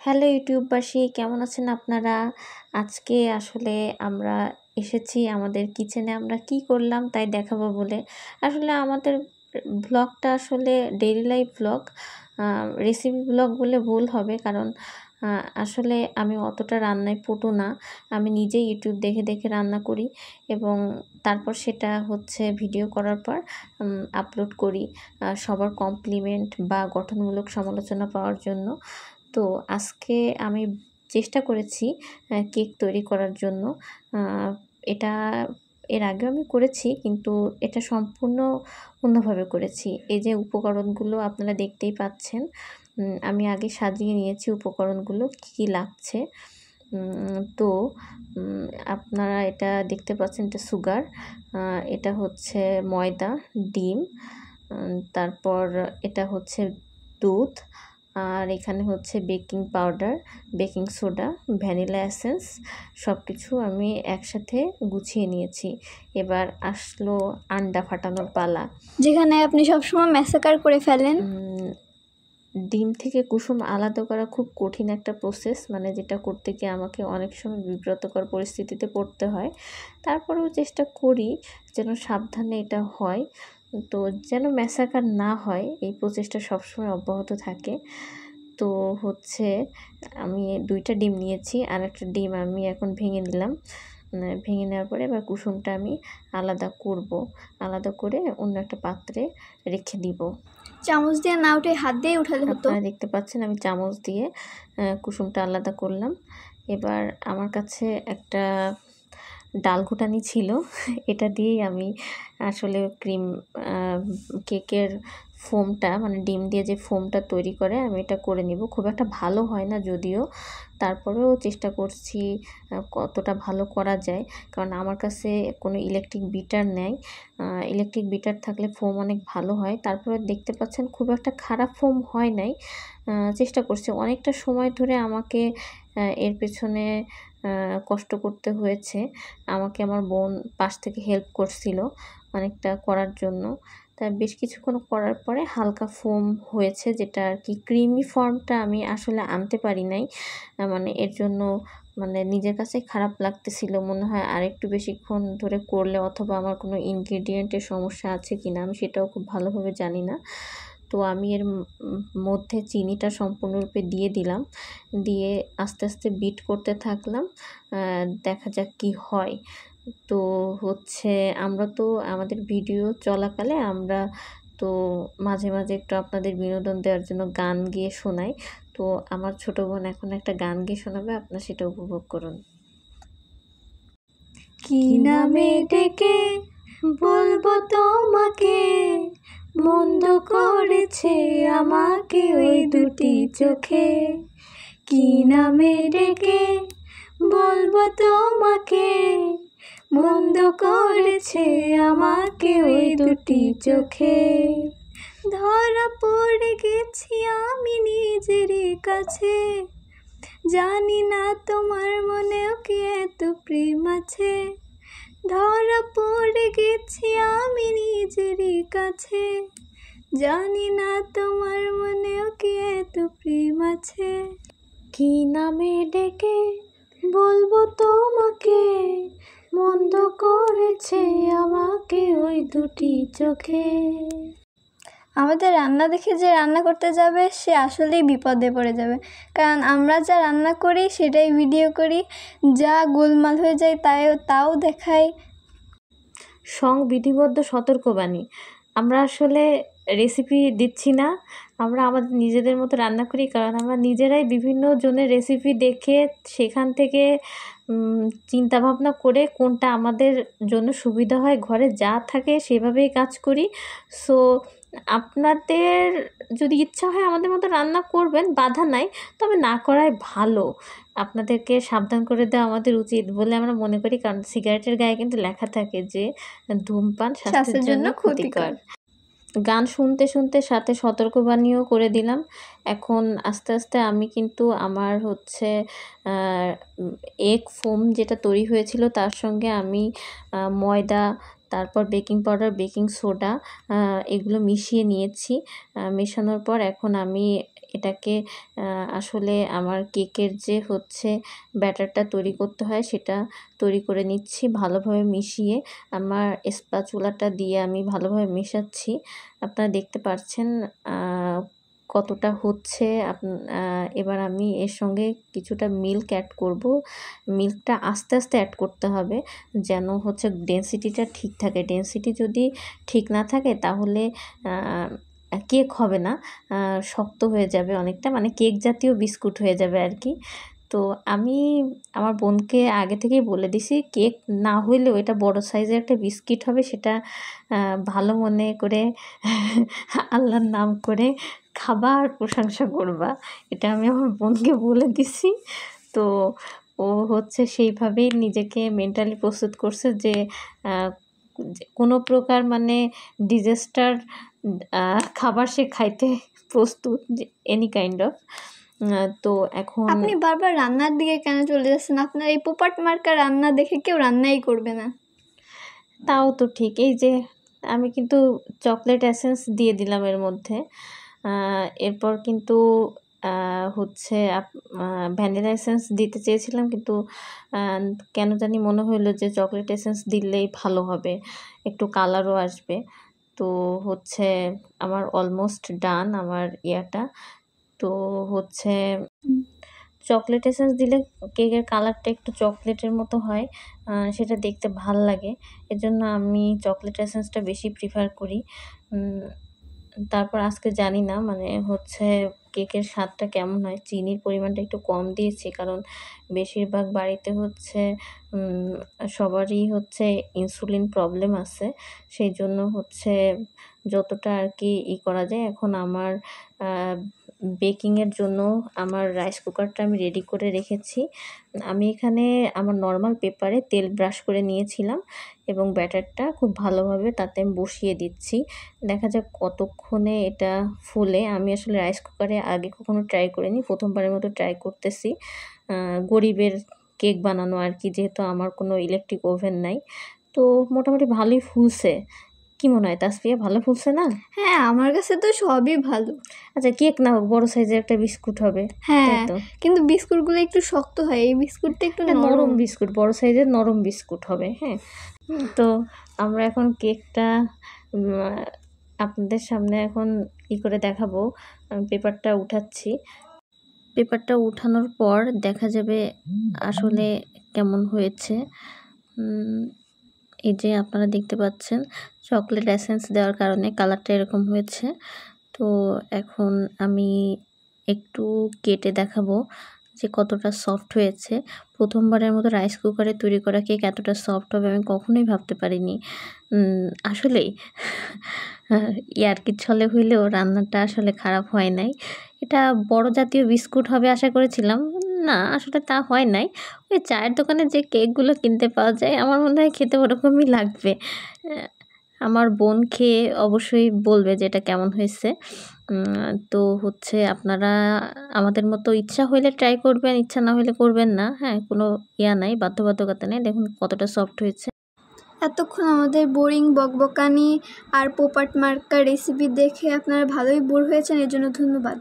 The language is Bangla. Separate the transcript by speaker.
Speaker 1: হ্যালো ইউটিউববাসী, কেমন আছেন আপনারা? আজকে আসলে আমরা এসেছি আমাদের কিচেনে আমরা কি করলাম তাই দেখাবো বলে। আসলে আমাদের ব্লগটা আসলে daily life blog, recipe blog বলে ভুল হবে, কারণ আসলে আমি অতটা রান্নায় পটু না। আমি নিজেই ইউটিউব দেখে দেখে রান্না করি এবং তারপর সেটা হচ্ছে ভিডিও করার পর আপলোড করি সবার কমপ্লিমেন্ট বা গঠনমূলক সমালোচনা পাওয়ার জন্য। তো আজকে আমি চেষ্টা করেছি কেক তৈরি করার জন্য। এটা এর আগেও আমি করেছি, কিন্তু এটা সম্পূর্ণ অন্যভাবে করেছি। এই যে উপকরণগুলো আপনারা দেখতেই পাচ্ছেন, আমি আগে সাজিয়ে নিয়েছি উপকরণগুলো কী কী লাগছে। তো আপনারা এটা দেখতে পাচ্ছেন, এটা সুগার, এটা হচ্ছে ময়দা, ডিম, তারপর এটা হচ্ছে দুধ, আর এখানে হচ্ছে baking powder, baking soda, vanilla essence, সব কিছু আমি একসাথে গুছিয়ে নিয়েছি। এবার আসলো আন্ডা ফাটানোর পালা,
Speaker 2: যেখানে আপনি সবসময় ম্যাসাকার করে ফেলেন।
Speaker 1: ডিম থেকে কুসুম আলাদা করা খুব কঠিন একটা প্রসেস, মানে যেটা করতে গিয়ে আমাকে অনেক সময় বিব্রতকর পরিস্থিতিতে পড়তে হয়। তারপরেও চেষ্টা করি যেন সাবধানে এটা হয়, তো যেন ম্যাসাকার না হয় এই প্রচেষ্টা সবসময় অব্যাহত থাকে। তো হচ্ছে আমি 2টা ডিম নিয়েছি, আর একটা ডিম আমি এখন ভেঙে নিলাম। ভেঙে নেওয়ার পরে এবার কুসুমটা আমি আলাদা করব, আলাদা করে অন্য একটা পাত্রে রেখে দিব।
Speaker 2: চামচ দিয়ে না উঠে হাত দিয়ে উঠালে হতো।
Speaker 1: আপনারা দেখতে পাচ্ছেন আমি চামচ দিয়ে কুসুমটা আলাদা করলাম। এবার আমার কাছে একটা ডাল ঘুটানি ছিল, এটা দিয়েই আমি আসলে কেকের ফোমটা, মানে ডিম দিয়ে যে ফোমটা তৈরি করে আমি এটা করে নিব। খুব একটা ভালো হয় না যদিও, তারপরেও চেষ্টা করছি কতটা ভালো করা যায়, কারণ আমার কাছে কোনো ইলেকট্রিক বিটার নেই। ইলেকট্রিক বিটার থাকলে ফোম অনেক ভালো হয়। তারপরে দেখতে পাচ্ছেন খুব একটা খারাপ ফোম হয় নাই। চেষ্টা করছি অনেকটা সময় ধরে, আমাকে এর পেছনে কষ্ট করতে হয়েছে। আমাকে আমার বোন পাশ থেকে হেল্প করছিল অনেকটা করার জন্য। তাই বেশ কিছুক্ষণ করার পরে হালকা ফোম হয়েছে, যেটা আর কি ক্রিমি ফর্মটা আমি আসলে আনতে পারি নাই। মানে এর জন্য মানে নিজের কাছে খারাপ লাগতেছিল, মনে হয় আরেকটু বেশিক্ষণ ধরে করলে, অথবা আমার কোনো ইনগ্রিডিয়েন্টের সমস্যা আছে কিনা আমি সেটাও খুব ভালোভাবে জানি না। তো আমি এর মধ্যে চিনিটা সম্পূর্ণরূপে দিয়ে দিলাম, দিয়ে আস্তে আস্তে বিট করতে থাকলাম, দেখা যাক কি হয়। তো হচ্ছে আমরা তো আমাদের ভিডিও চলাকালে আমরা তো মাঝে মাঝে একটু আপনাদের বিনোদন দেওয়ার জন্য গান গেয়ে শোনাই। তো আমার ছোটো বোন এখন একটা গান গেয়ে শোনাবে, আপনারা সেটা উপভোগ করুন।
Speaker 2: কি নামে ডেকে বলবো তোমাকে, মন্দ করেছে আমাকে ওই দুটি চোখে। কি নামে ডেকে বলবো তোমাকে, মন্দ করেছে আমাকে ওই দুটি চোখে। ধরা পড়ে গেছি আমি নিজেরই কাছে, জানি না তোমার মনেও কি এত প্রেম আছে। ধরা পড়ে গেছি আমি নিজেরই কাছে, জানি না তোমার মনেও কি এত প্রেম আছে।
Speaker 1: কি নামে ডেকে বলবো তোমাকে, মন্দ করেছে আমাকে ওই দুটি চোখে।
Speaker 2: আমাদের রান্না দেখে যে রান্না করতে যাবে সে আসলেই বিপদে পড়ে যাবে, কারণ আমরা যা রান্না করি সেটাই ভিডিও করি, যা গোলমাল হয়ে যায় তাও দেখাই।
Speaker 1: সংবিধিবদ্ধ সতর্কবাণী, আমরা আসলে রেসিপি দিচ্ছি না, আমরা আমাদের নিজেদের মতো রান্না করি, কারণ আমরা নিজেরাই বিভিন্ন জনের রেসিপি দেখে সেখান থেকে চিন্তা ভাবনা করে কোনটা আমাদের জন্য সুবিধা হয়, ঘরে যা থাকে সেভাবেই কাজ করি। সো আপনাদের যদি ইচ্ছা হয় আমাদের মতো রান্না করবেন, বাধা নাই, তবে না করাই ভালো। আপনাদেরকে সাবধান করে দেওয়া আমাদের উচিত বলে আমরা মনে করি, কারণ সিগারেটের গায়ে কিন্তু লেখা থাকে যে ধূমপান স্বাস্থ্যের জন্য ক্ষতিকর। গান শুনতে শুনতে সাথে সতর্কবাণীও করে দিলাম। এখন আস্তে আস্তে আমি কিন্তু আমার হচ্ছে এগ ফোম যেটা তৈরি হয়েছিল তার সঙ্গে আমি ময়দা, তারপর বেকিং পাউডার, বেকিং সোডা এগুলো মিশিয়ে নিয়েছি। মেশানোর পর এখন আমি এটাকে আসলে আমার কেকের যে হচ্ছে ব্যাটারটা তৈরি করতে হয় সেটা তৈরি করে নিচ্ছি ভালোভাবে মিশিয়ে। আমার স্প্যাচুলাটা দিয়ে আমি ভালোভাবে মেশাচ্ছি। আপনারা দেখতে পাচ্ছেন কতটা হচ্ছে। এবার আমি এর সঙ্গে কিছুটা মিল্ক অ্যাড করব। মিল্কটা আস্তে আস্তে অ্যাড করতে হবে যেন হচ্ছে ডেনসিটিটা ঠিক থাকে। ডেনসিটি যদি ঠিক না থাকে তাহলে কেক হবে না, শক্ত হয়ে যাবে অনেকটা, মানে কেক জাতীয় বিস্কুট হয়ে যাবে আর কি। তো আমি আমার বোনকে আগে থেকেই বলে দিছি কেক না হইলেও এটা বড় সাইজের একটা বিস্কিট হবে, সেটা ভালো মনে করে আল্লাহর নাম করে খাবা আর প্রশংসা করবা। এটা আমি আমার বোনকে বলে দিছি। তো ও হচ্ছে সেইভাবেই নিজেকে মেন্টালি প্রস্তুত করছে যে কোনো প্রকার মানে ডিজাস্টার খাবার সে খাইতে প্রস্তুত, যে এনি কাইন্ড অফ। তো এখন
Speaker 2: আপনি বারবার রান্নার দিকে কেন চলে যাচ্ছেন? আপনার এই পোপাট মার্কা রান্না দেখে কেউ রান্নাই করবে না।
Speaker 1: তাও তো ঠিক। এই যে আমি কিন্তু চকলেট এসেন্স দিয়ে দিলাম এর মধ্যে। এরপর কিন্তু হচ্ছে ভ্যানিলা এসেন্স দিতে চেয়েছিলাম, কিন্তু কেন জানি মনে হইলো যে চকলেট এসেন্স দিলেই ভালো হবে, একটু কালারও আসবে। তো হচ্ছে আমার অলমোস্ট ডান আমার ইয়াটা। তো হচ্ছে চকলেট এসেন্স দিলে কেকের কালারটা একটু চকলেটের মতো হয়, সেটা দেখতে ভাল লাগে। এজন্য আমি চকলেট এসেন্সটা বেশি প্রিফার করি। তারপর আজকে জানি না মানে হচ্ছে কেকের স্বাদটা কেমন হয়। চিনির পরিমাণটা একটু কম দিয়েছি, কারণ বেশিরভাগ বাড়িতে হচ্ছে সবারই হচ্ছে ইনসুলিন প্রবলেম আছে। সেই জন্য হচ্ছে যতটা আর কি করা যায়। এখন আমার বেকিংয়ের জন্য আমার রাইস কুকারটা আমি রেডি করে রেখেছি। আমি এখানে আমার নর্মাল পেপারে তেল ব্রাশ করে নিয়েছিলাম এবং ব্যাটারটা খুব ভালোভাবে তাতে আমি বসিয়ে দিচ্ছি। দেখা যাক কতক্ষণে এটা ফুলে। আমি আসলে রাইস কুকারে আগে কখনো ট্রাই করিনি, প্রথমবারের মতো ট্রাই করতেছি। গরিবের কেক বানানো আর কি, যেহেতু আমার কোনো ইলেকট্রিক ওভেন নাই। তো মোটামুটি ভালোই ফুলছে। কি মনে হয় তাসফিয়া, ভালো ফুলছে না?
Speaker 2: হ্যাঁ, আমার কাছে তো সবই ভালো।
Speaker 1: আচ্ছা কেক না হোক, বড় সাইজের একটা বিস্কুট হবে।
Speaker 2: হ্যাঁ,
Speaker 1: তো
Speaker 2: কিন্তু বিস্কুটগুলো একটু শক্ত হয়, এই বিস্কুটটা একটু
Speaker 1: নরম বিস্কুট, বড় সাইজের নরম বিস্কুট হবে। হ্যাঁ, তো আমরা এখন কেকটা আপনাদের সামনে এখন করে দেখাবো। পেপারটা উঠাচ্ছি। পেপারটা উঠানোর পর দেখা যাবে আসলে কেমন হয়েছে। এই যে আপনারা দেখতে পাচ্ছেন চকলেট এসেন্স দেওয়ার কারণে কালারটা এরকম হয়েছে। তো এখন আমি একটু কেটে দেখাবো যে কতটা সফট হয়েছে। প্রথমবারের মতো রাইস কুকারে তৈরি করা কেক এতটা সফট হবে আমি কখনোই ভাবতে পারিনি। আসলেই ইয়ার্কির ছলে হইলেও রান্নাটা আসলে খারাপ হয় নাই। এটা বড় জাতীয় বিস্কুট হবে আশা করেছিলাম, না আসলে তা হয় নাই। ওই চায়ের দোকানে যে কেকগুলো কিনতে পাওয়া যায় আমার মনে হয় খেতে ওরকমই লাগবে। আমার বোন খেয়ে অবশ্যই বলবে যে এটা কেমন হয়েছে। তো হচ্ছে আপনারা আমাদের মতো ইচ্ছা হইলে ট্রাই করবেন, ইচ্ছা না হইলে করবেন না। হ্যাঁ, কোনো নাই, বাধ্যবাধকতা নেই। দেখুন কতটা সফট হয়েছে।
Speaker 2: এতক্ষণ আমাদের বোরিং বকবকানি আর পোপাট মার্কা রেসিপি দেখে আপনারা ভালোই বোর হয়েছেন, এর জন্য ধন্যবাদ।